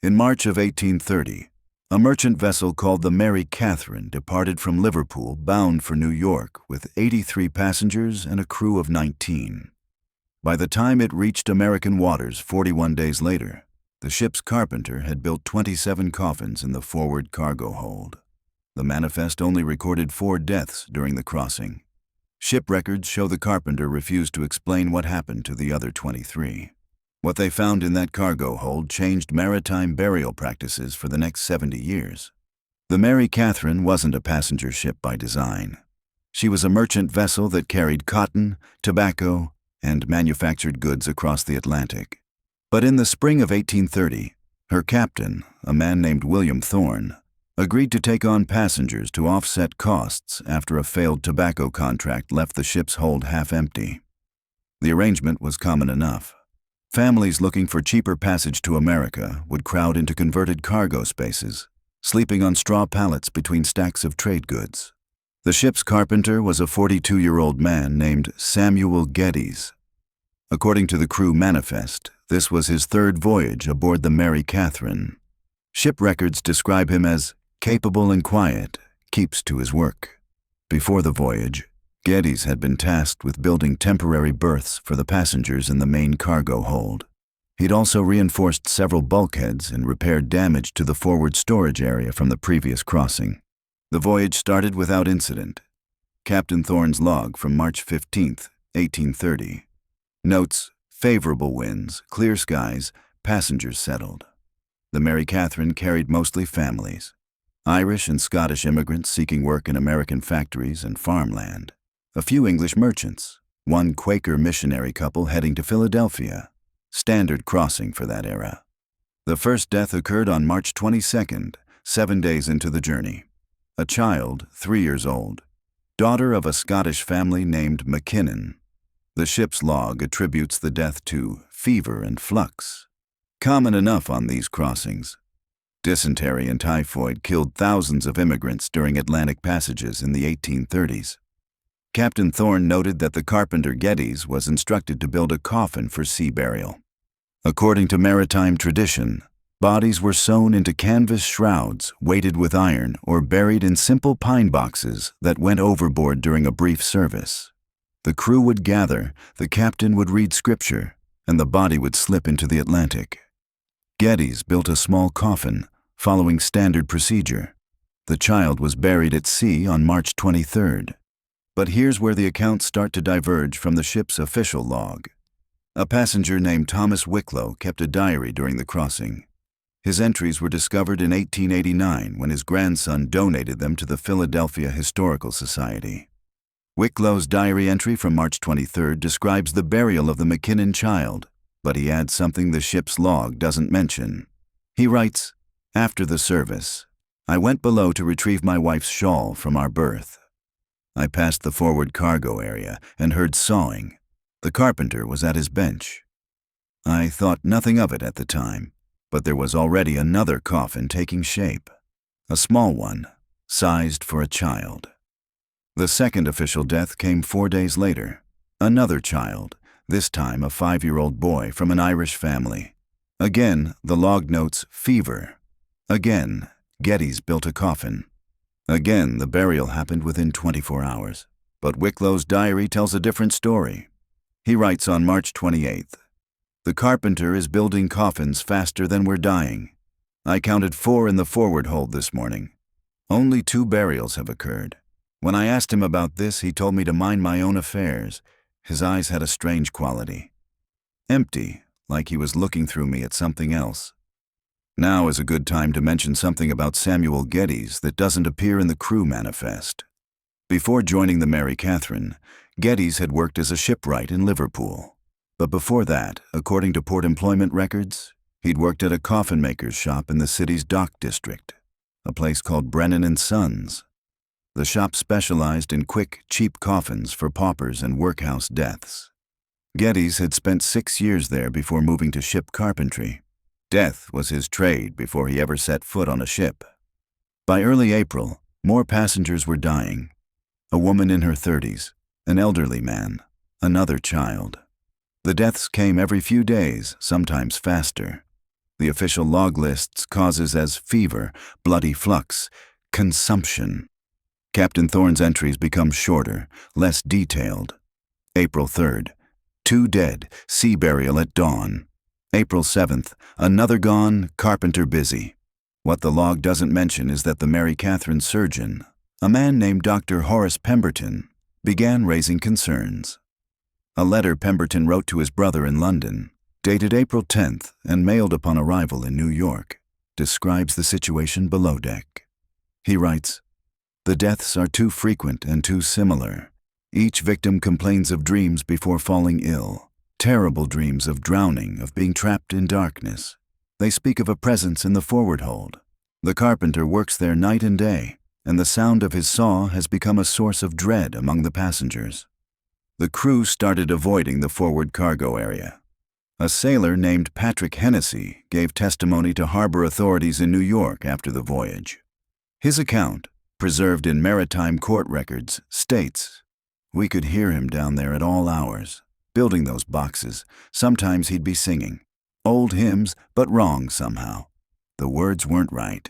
In March of 1830, a merchant vessel called the Mary Catherine departed from Liverpool bound for New York with 83 passengers and a crew of 19. By the time it reached American waters 41 days later, the ship's carpenter had built 27 coffins in the forward cargo hold. The manifest only recorded 4 deaths during the crossing. Ship records show the carpenter refused to explain what happened to the other 23. What they found in that cargo hold changed maritime burial practices for the next 70 years. The Mary Catherine wasn't a passenger ship by design. She was a merchant vessel that carried cotton, tobacco, and manufactured goods across the Atlantic. But in the spring of 1830, her captain, a man named William Thorne, agreed to take on passengers to offset costs after a failed tobacco contract left the ship's hold half empty. The arrangement was common enough. Families looking for cheaper passage to America would crowd into converted cargo spaces, sleeping on straw pallets between stacks of trade goods. The ship's carpenter was a 42-year-old man named Samuel Geddes. According to the crew manifest, this was his 3rd voyage aboard the Mary Catherine. Ship records describe him as capable and quiet, keeps to his work. Before the voyage, Geddes had been tasked with building temporary berths for the passengers in the main cargo hold. He'd also reinforced several bulkheads and repaired damage to the forward storage area from the previous crossing. The voyage started without incident. Captain Thorne's log from March 15, 1830. Notes: favorable winds, clear skies, passengers settled. The Mary Catherine carried mostly families, Irish and Scottish immigrants seeking work in American factories and farmland, a few English merchants, one Quaker missionary couple heading to Philadelphia, standard crossing for that era. The first death occurred on March 22nd, 7 days into the journey. A child, 3 years old, daughter of a Scottish family named McKinnon. The ship's log attributes the death to fever and flux, common enough on these crossings. Dysentery and typhoid killed thousands of immigrants during Atlantic passages in the 1830s. Captain Thorne noted that the carpenter Geddes was instructed to build a coffin for sea burial. According to maritime tradition, bodies were sewn into canvas shrouds weighted with iron or buried in simple pine boxes that went overboard during a brief service. The crew would gather, the captain would read scripture, and the body would slip into the Atlantic. Geddes built a small coffin, following standard procedure. The child was buried at sea on March 23rd. But here's where the accounts start to diverge from the ship's official log. A passenger named Thomas Wicklow kept a diary during the crossing. His entries were discovered in 1889 when his grandson donated them to the Philadelphia Historical Society. Wicklow's diary entry from March 23rd describes the burial of the McKinnon child, but he adds something the ship's log doesn't mention. He writes, "After the service, I went below to retrieve my wife's shawl from our berth. I passed the forward cargo area and heard sawing. The carpenter was at his bench. I thought nothing of it at the time, but there was already another coffin taking shape, a small one, sized for a child." The second official death came 4 days later. Another child, this time a 5-year-old boy from an Irish family. Again, the log notes fever. Again, Geddes built a coffin. Again, the burial happened within 24 hours. But Wicklow's diary tells a different story. He writes on March 28th, "The carpenter is building coffins faster than we're dying. I counted 4 in the forward hold this morning. Only 2 burials have occurred. When I asked him about this, he told me to mind my own affairs. His eyes had a strange quality. Empty, like he was looking through me at something else." Now is a good time to mention something about Samuel Geddes that doesn't appear in the crew manifest. Before joining the Mary Catherine, Geddes had worked as a shipwright in Liverpool. But before that, according to port employment records, he'd worked at a coffin maker's shop in the city's dock district, a place called Brennan and Sons. The shop specialized in quick, cheap coffins for paupers and workhouse deaths. Geddes had spent 6 years there before moving to ship carpentry. Death was his trade before he ever set foot on a ship. By early April, more passengers were dying. A woman in her 30s, an elderly man, another child. The deaths came every few days, sometimes faster. The official log lists causes as fever, bloody flux, consumption. Captain Thorne's entries become shorter, less detailed. April 3rd, 2 dead, sea burial at dawn. April 7th, another gone, Carpenter busy. What the log doesn't mention is that the Mary Catherine surgeon, a man named Dr. Horace Pemberton, began raising concerns. A letter Pemberton wrote to his brother in London, dated April 10th and mailed upon arrival in New York, describes the situation below deck. He writes, "The deaths are too frequent and too similar. Each victim complains of dreams before falling ill, terrible dreams of drowning, of being trapped in darkness. They speak of a presence in the forward hold. The carpenter works there night and day, and the sound of his saw has become a source of dread among the passengers." The crew started avoiding the forward cargo area. A sailor named Patrick Hennessy gave testimony to harbor authorities in New York after the voyage. His account, preserved in maritime court records, states, "We could hear him down there at all hours, building those boxes. Sometimes he'd be singing. Old hymns, but wrong somehow. The words weren't right.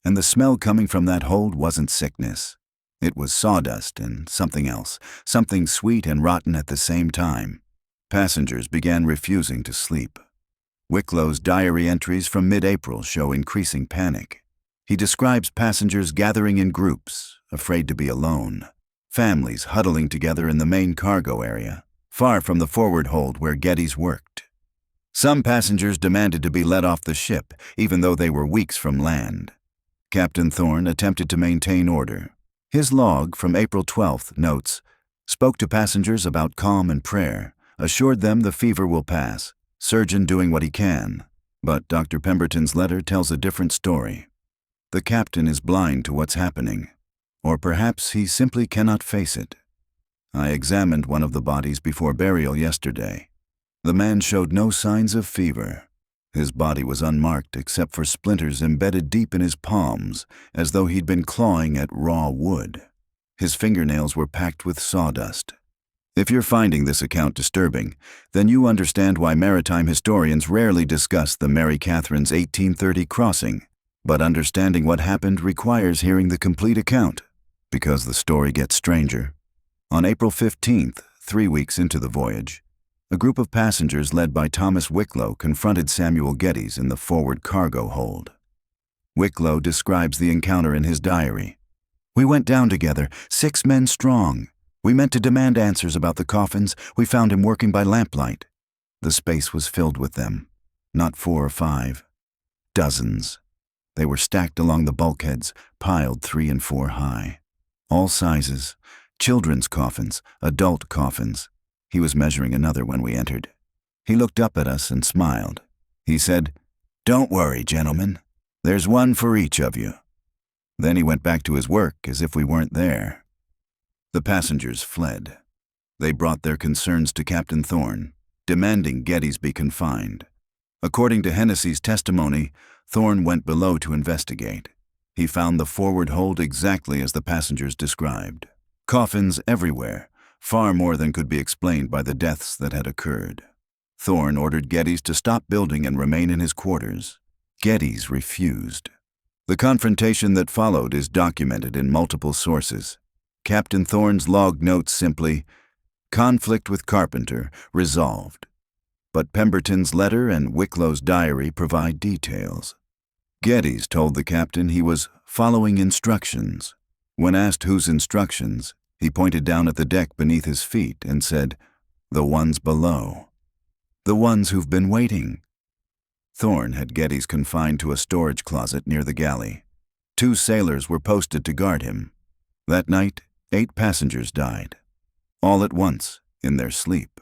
And the smell coming from that hold wasn't sickness. It was sawdust and something else, something sweet and rotten at the same time. Passengers began refusing to sleep." Wicklow's diary entries from mid-April show increasing panic. He describes passengers gathering in groups, afraid to be alone. Families huddling together in the main cargo area, far from the forward hold where Geddes worked. Some passengers demanded to be let off the ship, even though they were weeks from land. Captain Thorne attempted to maintain order. His log from April 12th notes, "Spoke to passengers about calm and prayer, assured them the fever will pass, surgeon doing what he can." But Dr. Pemberton's letter tells a different story. The captain is blind to what's happening, or perhaps he simply cannot face it. "I examined one of the bodies before burial yesterday. The man showed no signs of fever. His body was unmarked except for splinters embedded deep in his palms, as though he'd been clawing at raw wood. His fingernails were packed with sawdust." If you're finding this account disturbing, then you understand why maritime historians rarely discuss the Mary Catherine's 1830 crossing. But understanding what happened requires hearing the complete account, because the story gets stranger. On April 15th, 3 weeks into the voyage, a group of passengers led by Thomas Wicklow confronted Samuel Geddes in the forward cargo hold. Wicklow describes the encounter in his diary. "We went down together, 6 men strong. We meant to demand answers about the coffins. We found him working by lamplight. The space was filled with them, not 4 or 5. Dozens. They were stacked along the bulkheads, piled 3 and 4 high. All sizes, children's coffins, adult coffins. He was measuring another when we entered. He looked up at us and smiled. He said, 'Don't worry, gentlemen. There's one for each of you.' Then he went back to his work as if we weren't there." The passengers fled. They brought their concerns to Captain Thorne, demanding Geddes be confined. According to Hennessy's testimony, Thorne went below to investigate. He found the forward hold exactly as the passengers described. Coffins everywhere, far more than could be explained by the deaths that had occurred. Thorne ordered Geddes to stop building and remain in his quarters. Geddes refused. The confrontation that followed is documented in multiple sources. Captain Thorne's log notes simply, "Conflict with Carpenter, resolved." But Pemberton's letter and Wicklow's diary provide details. Geddes told the captain he was following instructions. When asked whose instructions, he pointed down at the deck beneath his feet and said, "The ones below. The ones who've been waiting." Thorne had Geddes confined to a storage closet near the galley. 2 sailors were posted to guard him. That night, 8 passengers died, all at once, in their sleep.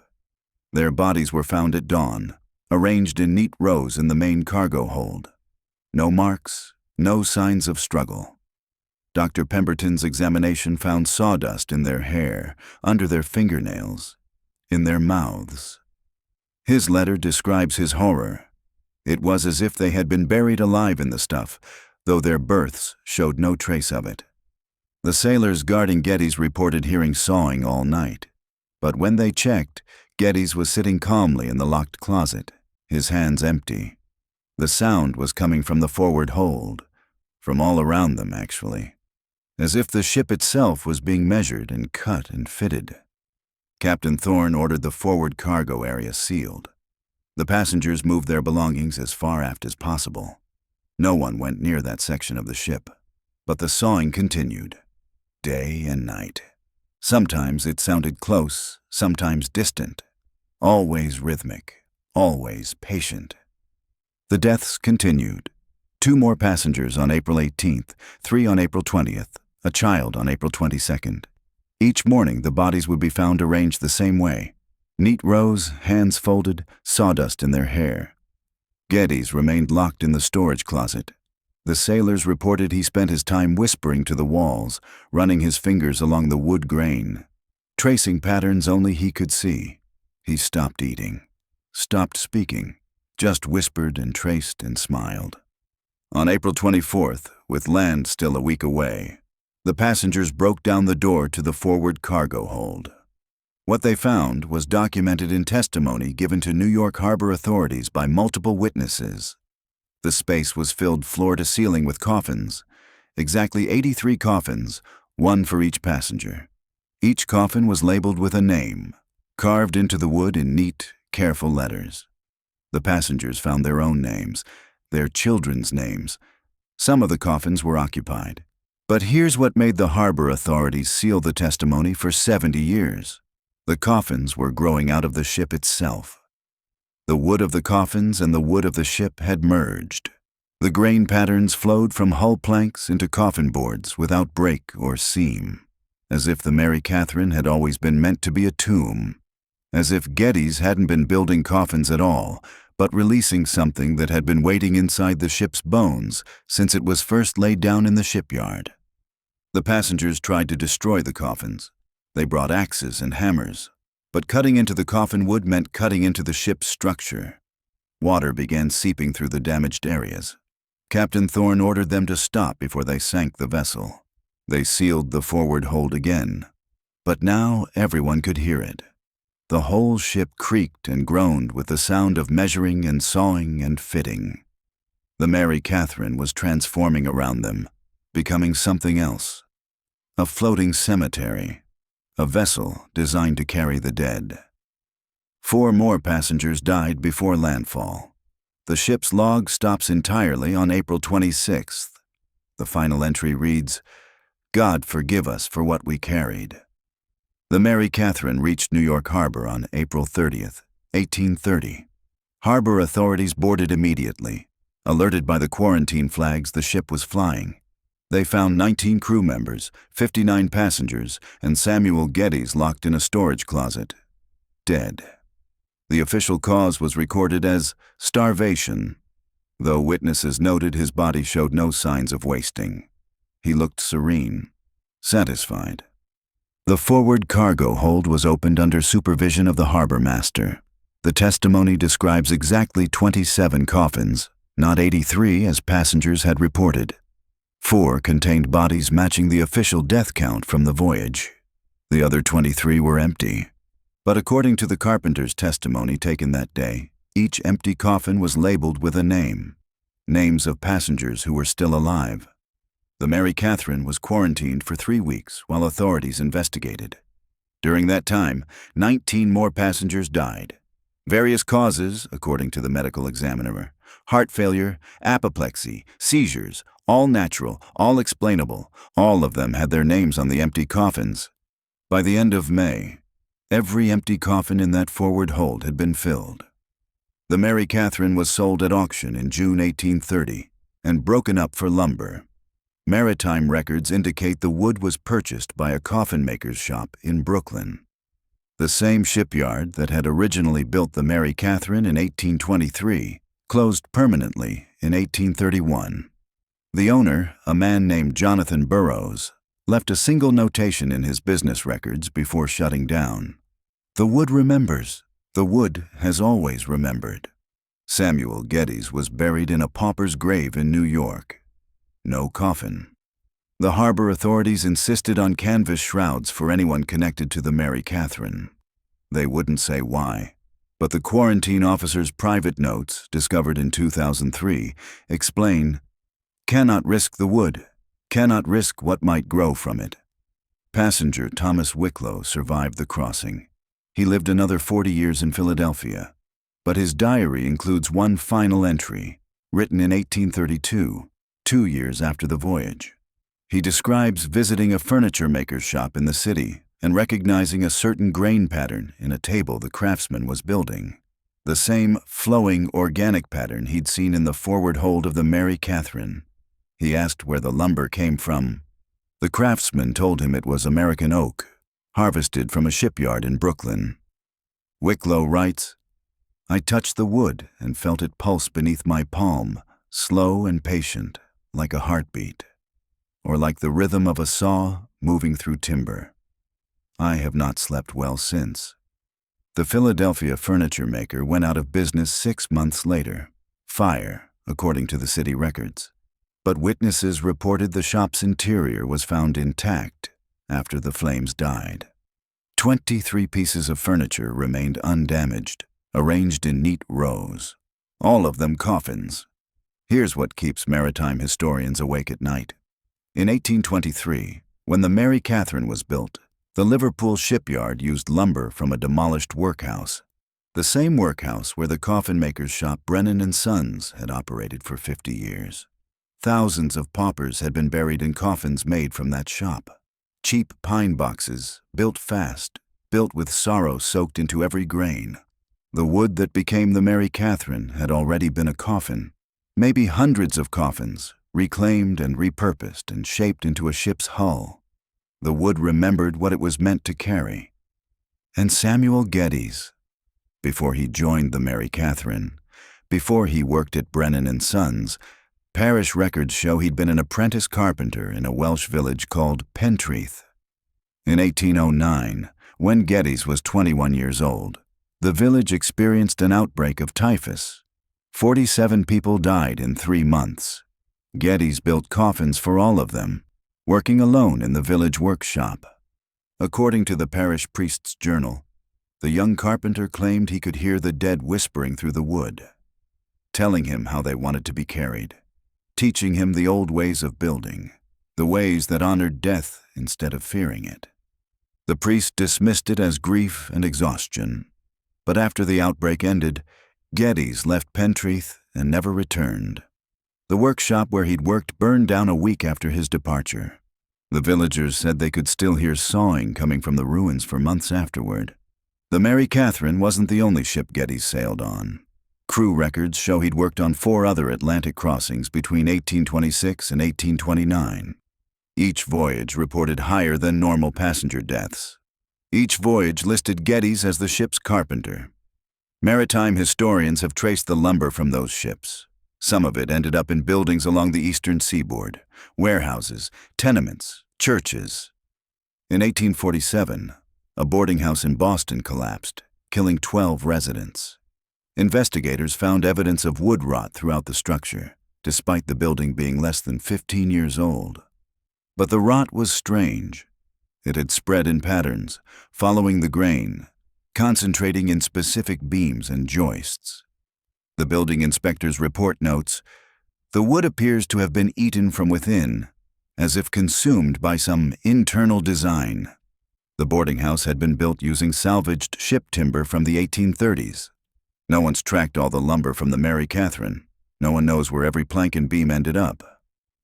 Their bodies were found at dawn, arranged in neat rows in the main cargo hold. No marks, no signs of struggle. Dr. Pemberton's examination found sawdust in their hair, under their fingernails, in their mouths. His letter describes his horror. It was as if they had been buried alive in the stuff, though their berths showed no trace of it. The sailors guarding Geddes reported hearing sawing all night, but when they checked, Geddes was sitting calmly in the locked closet, his hands empty. The sound was coming from the forward hold, from all around them actually, as if the ship itself was being measured and cut and fitted. Captain Thorne ordered the forward cargo area sealed. The passengers moved their belongings as far aft as possible. No one went near that section of the ship, but the sawing continued, day and night. Sometimes it sounded close, sometimes distant, always rhythmic, always patient. The deaths continued. 2 more passengers on April 18th, 3 on April 20th, a child on April 22nd. Each morning the bodies would be found arranged the same way. Neat rows, hands folded, sawdust in their hair. Geddes remained locked in the storage closet. The sailors reported he spent his time whispering to the walls, running his fingers along the wood grain, tracing patterns only he could see. He stopped eating, stopped speaking, just whispered and traced and smiled. On April 24th, with land still a week away, the passengers broke down the door to the forward cargo hold. What they found was documented in testimony given to New York harbor authorities by multiple witnesses. The space was filled floor to ceiling with coffins, exactly 83 coffins, 1 for each passenger. Each coffin was labeled with a name, carved into the wood in neat, careful letters. The passengers found their own names, their children's names. Some of the coffins were occupied. But here's what made the harbor authorities seal the testimony for 70 years. The coffins were growing out of the ship itself. The wood of the coffins and the wood of the ship had merged. The grain patterns flowed from hull planks into coffin boards without break or seam, as if the Mary Catherine had always been meant to be a tomb, as if Geddes hadn't been building coffins at all, but releasing something that had been waiting inside the ship's bones since it was first laid down in the shipyard. The passengers tried to destroy the coffins. They brought axes and hammers, but cutting into the coffin wood meant cutting into the ship's structure. Water began seeping through the damaged areas. Captain Thorne ordered them to stop before they sank the vessel. They sealed the forward hold again, but now everyone could hear it. The whole ship creaked and groaned with the sound of measuring and sawing and fitting. The Mary Catherine was transforming around them, becoming something else. A floating cemetery, a vessel designed to carry the dead. 4 more passengers died before landfall. The ship's log stops entirely on April 26th. The final entry reads, "God forgive us for what we carried." The Mary Catherine reached New York Harbor on April 30th, 1830. Harbor authorities boarded immediately. Alerted by the quarantine flags the ship was flying, they found 19 crew members, 59 passengers, and Samuel Geddes locked in a storage closet, dead. The official cause was recorded as starvation, though witnesses noted his body showed no signs of wasting. He looked serene, satisfied. The forward cargo hold was opened under supervision of the harbor master. The testimony describes exactly 27 coffins, not 83 as passengers had reported. 4 contained bodies matching the official death count from the voyage. The other 23 were empty. But according to the Carpenter's testimony taken that day, each empty coffin was labeled with a name, names of passengers who were still alive. The Mary Catherine was quarantined for 3 weeks while authorities investigated. During that time, 19 more passengers died. Various causes, according to the medical examiner: heart failure, apoplexy, seizures, all natural, all explainable. All of them had their names on the empty coffins. By the end of May, every empty coffin in that forward hold had been filled. The Mary Catherine was sold at auction in June 1830 and broken up for lumber. Maritime records indicate the wood was purchased by a coffin maker's shop in Brooklyn. The same shipyard that had originally built the Mary Catherine in 1823 closed permanently in 1831. The owner, a man named Jonathan Burroughs, left a single notation in his business records before shutting down. "The wood remembers. The wood has always remembered." Samuel Geddes was buried in a pauper's grave in New York. No coffin. The harbor authorities insisted on canvas shrouds for anyone connected to the Mary Catherine. They wouldn't say why, But the quarantine officer's private notes, discovered in 2003, explain, "Cannot risk the wood, cannot risk what might grow from it." Passenger Thomas Wicklow survived the crossing. He lived another 40 years in Philadelphia, but his diary includes one final entry, written in 1832, 2 years after the voyage. He describes visiting a furniture maker's shop in the city and recognizing a certain grain pattern in a table the craftsman was building, the same flowing organic pattern he'd seen in the forward hold of the Mary Catherine. He asked where the lumber came from. The craftsman told him it was American oak, harvested from a shipyard in Brooklyn. Wicklow writes, "I touched the wood and felt it pulse beneath my palm, slow and patient, like a heartbeat, or like the rhythm of a saw moving through timber. I have not slept well since." The Philadelphia furniture maker went out of business 6 months later. Fire, according to the city records. But witnesses reported the shop's interior was found intact after the flames died. 23 pieces of furniture remained undamaged, arranged in neat rows, all of them coffins. Here's what keeps maritime historians awake at night. In 1823, when the Mary Catherine was built, the Liverpool shipyard used lumber from a demolished workhouse, the same workhouse where the coffin maker's shop Brennan & Sons had operated for 50 years. Thousands of paupers had been buried in coffins made from that shop. Cheap pine boxes, built fast, built with sorrow soaked into every grain. The wood that became the Mary Catherine had already been a coffin, maybe hundreds of coffins, reclaimed and repurposed and shaped into a ship's hull. The wood remembered what it was meant to carry. And Samuel Geddes, before he joined the Mary Catherine, before he worked at Brennan & Sons, parish records show he'd been an apprentice carpenter in a Welsh village called Pentrith. In 1809, when Geddes was 21 years old, the village experienced an outbreak of typhus. 47 people died in 3 months. Geddes built coffins for all of them, working alone in the village workshop. According to the parish priest's journal, the young carpenter claimed he could hear the dead whispering through the wood, telling him how they wanted to be carried, teaching him the old ways of building, the ways that honored death instead of fearing it. The priest dismissed it as grief and exhaustion, but after the outbreak ended, Geddes left Pentrith and never returned. The workshop where he'd worked burned down a week after his departure. The villagers said they could still hear sawing coming from the ruins for months afterward. The Mary Catherine wasn't the only ship Geddes sailed on. Crew records show he'd worked on 4 other Atlantic crossings between 1826 and 1829. Each voyage reported higher than normal passenger deaths. Each voyage listed Geddes as the ship's carpenter. Maritime historians have traced the lumber from those ships. Some of it ended up in buildings along the eastern seaboard, warehouses, tenements, churches. In 1847, a boarding house in Boston collapsed, killing 12 residents. Investigators found evidence of wood rot throughout the structure, despite the building being less than 15 years old. But the rot was strange. It had spread in patterns, following the grain, concentrating in specific beams and joists. The building inspector's report notes, "The wood appears to have been eaten from within, as if consumed by some internal design." The boarding house had been built using salvaged ship timber from the 1830s. No one's tracked all the lumber from the Mary Catherine. No one knows where every plank and beam ended up.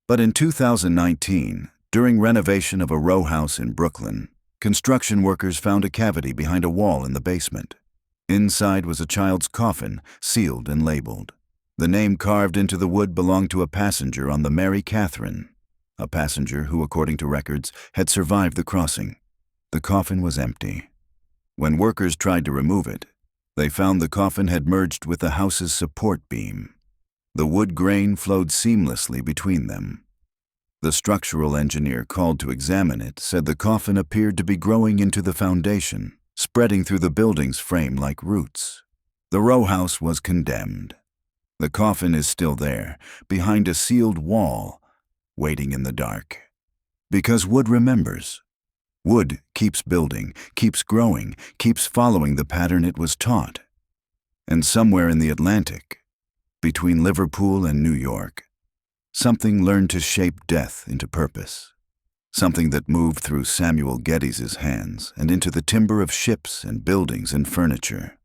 But in 2019, during renovation of a row house in Brooklyn, construction workers found a cavity behind a wall in the basement. Inside was a child's coffin, sealed and labeled. The name carved into the wood belonged to a passenger on the Mary Catherine, a passenger who, according to records, had survived the crossing. The coffin was empty. When workers tried to remove it, they found the coffin had merged with the house's support beam. The wood grain flowed seamlessly between them. The structural engineer called to examine it said the coffin appeared to be growing into the foundation, spreading through the building's frame like roots. The row house was condemned. The coffin is still there, behind a sealed wall, waiting in the dark. Because wood remembers. Wood keeps building, keeps growing, keeps following the pattern it was taught. And somewhere in the Atlantic, between Liverpool and New York, something learned to shape death into purpose. Something that moved through Samuel Geddes' hands and into the timber of ships and buildings and furniture.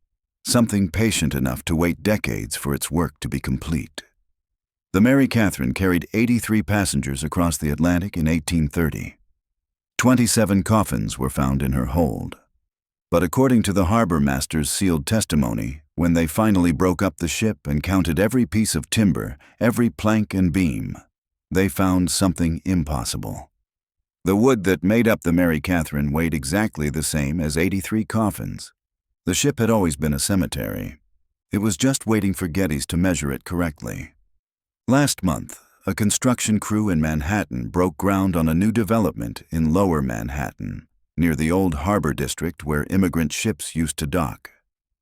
Something patient enough to wait decades for its work to be complete. The Mary Catherine carried 83 passengers across the Atlantic in 1830. 27 coffins were found in her hold. But according to the harbor master's sealed testimony, when they finally broke up the ship and counted every piece of timber, every plank and beam, they found something impossible. The wood that made up the Mary Catherine weighed exactly the same as 83 coffins. The ship had always been a cemetery. It was just waiting for Geddes to measure it correctly. Last month, a construction crew in Manhattan broke ground on a new development in Lower Manhattan, near the old harbor district where immigrant ships used to dock.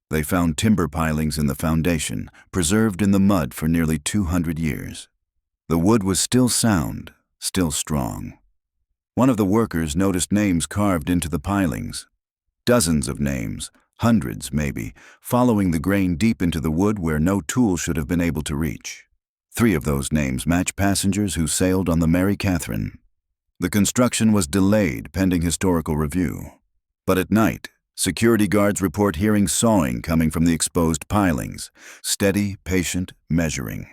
They found timber pilings in the foundation, preserved in the mud for nearly 200 years. The wood was still sound, still strong. One of the workers noticed names carved into the pilings. Dozens of names, hundreds maybe, following the grain deep into the wood where no tool should have been able to reach. 3 of those names match passengers who sailed on the Mary Catherine. The construction was delayed pending historical review. But at night, security guards report hearing sawing coming from the exposed pilings, steady, patient, measuring.